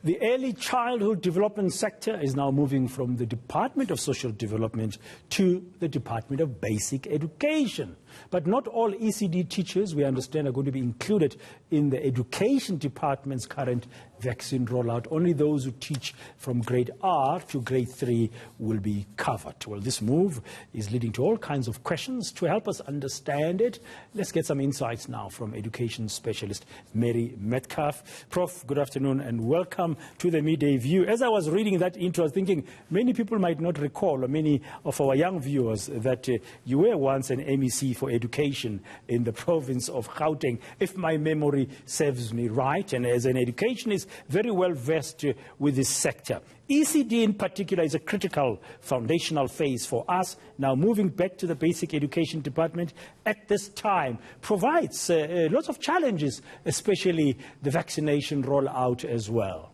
The early childhood development sector is now moving from the Department of Social Development to the Department of Basic Education. But not all ECD teachers, we understand, are going to be included in the Education Department's current vaccine rollout. Only those who teach from grade R to grade 3 will be covered. Well, this move is leading to all kinds of questions. To help us understand it, let's get some insights now from education specialist Mary Metcalfe. Prof, good afternoon and welcome to the Midday View. As I was reading that intro, I was thinking many people might not recall, or many of our young viewers, that you were once an MEC for education in the province of Gauteng, if my memory serves me right, and as an educationist, very well versed with this sector. ECD in particular is a critical foundational phase for us. Now moving back to the basic education department at this time provides lots of challenges, especially the vaccination rollout as well.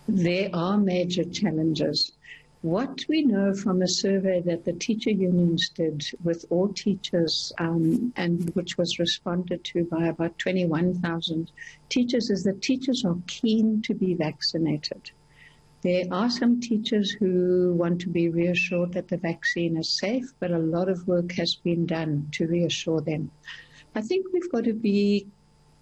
There are major challenges. What we know from a survey that the teacher unions did with all teachers and which was responded to by about 21,000 teachers is that teachers are keen to be vaccinated. There are some teachers who want to be reassured that the vaccine is safe, but a lot of work has been done to reassure them. I think we've got to be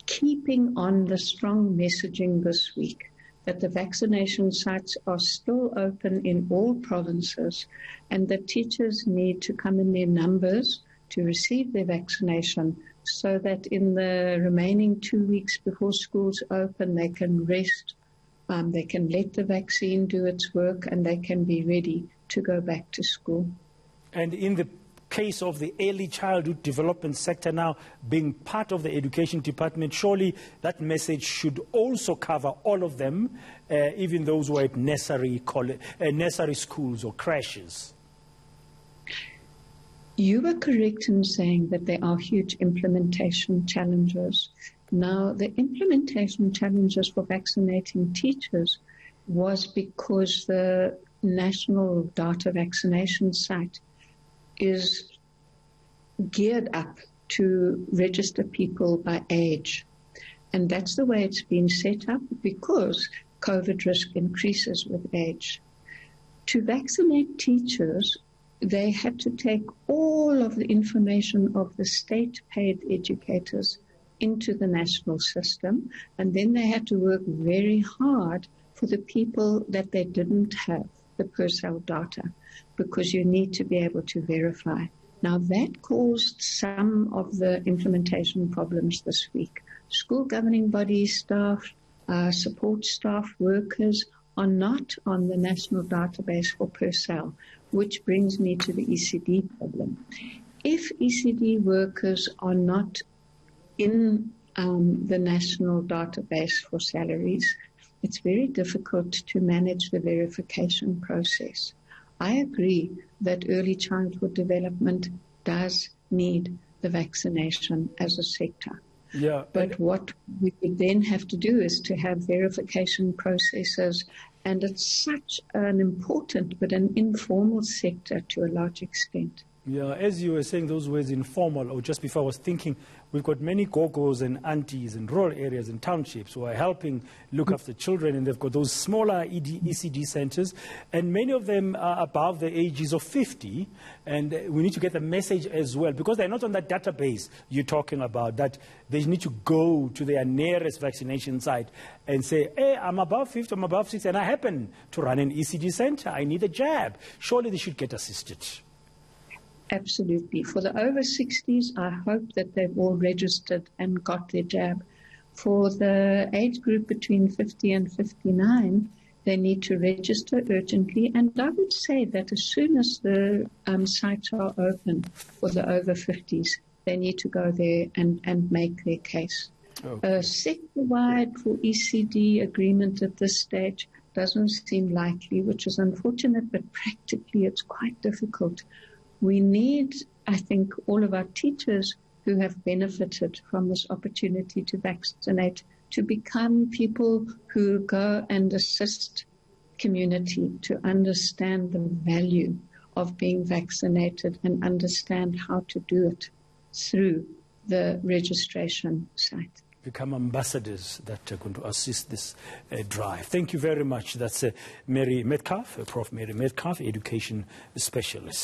keeping on the strong messaging this week that the vaccination sites are still open in all provinces and that teachers need to come in their numbers to receive their vaccination so that in the remaining 2 weeks before schools open, they can rest, they can let the vaccine do its work, and they can be ready to go back to school. And in the case of the early childhood development sector now being part of the education department, surely that message should also cover all of them, even those who are at nursery schools or crashes. You were correct in saying that there are huge implementation challenges. Now, the implementation challenges for vaccinating teachers was because the National Data Vaccination Site is geared up to register people by age. And that's the way it's been set up because COVID risk increases with age. To vaccinate teachers, they had to take all of the information of the state-paid educators into the national system, and then they had to work very hard for the people that they didn't have the per-cell data, because you need to be able to verify. Now, that caused some of the implementation problems this week. School governing body staff, support staff, workers are not on the national database for per-cell, which brings me to the ECD problem. If ECD workers are not in the national database for salaries, it's very difficult to manage the verification process. I agree that early childhood development does need the vaccination as a sector. Yeah, but what we would then have to do is to have verification processes, and it's such an important but an informal sector to a large extent. Yeah, as you were saying those words, informal, or just before I was thinking, we've got many gogos and aunties in rural areas and townships who are helping look after children, and they've got those smaller ECD centers, and many of them are above the ages of 50, and we need to get the message as well, because they're not on that database you're talking about, that they need to go to their nearest vaccination site and say, hey, I'm above 50, I'm above 60, and I happen to run an ECD center, I need a jab. Surely they should get assisted. Absolutely. For the over 60s, I hope that they've all registered and got their jab. For the age group between 50 and 59, they need to register urgently. And I would say that as soon as the sites are open for the over 50s, they need to go there and make their case. Okay. A sector-wide for ECD agreement at this stage doesn't seem likely, which is unfortunate, but practically it's quite difficult. We need, I think, all of our teachers who have benefited from this opportunity to vaccinate to become people who go and assist community to understand the value of being vaccinated and understand how to do it through the registration site. become ambassadors that are going to assist this drive. Thank you very much. That's Mary Metcalfe, Prof. Mary Metcalfe, Education Specialist.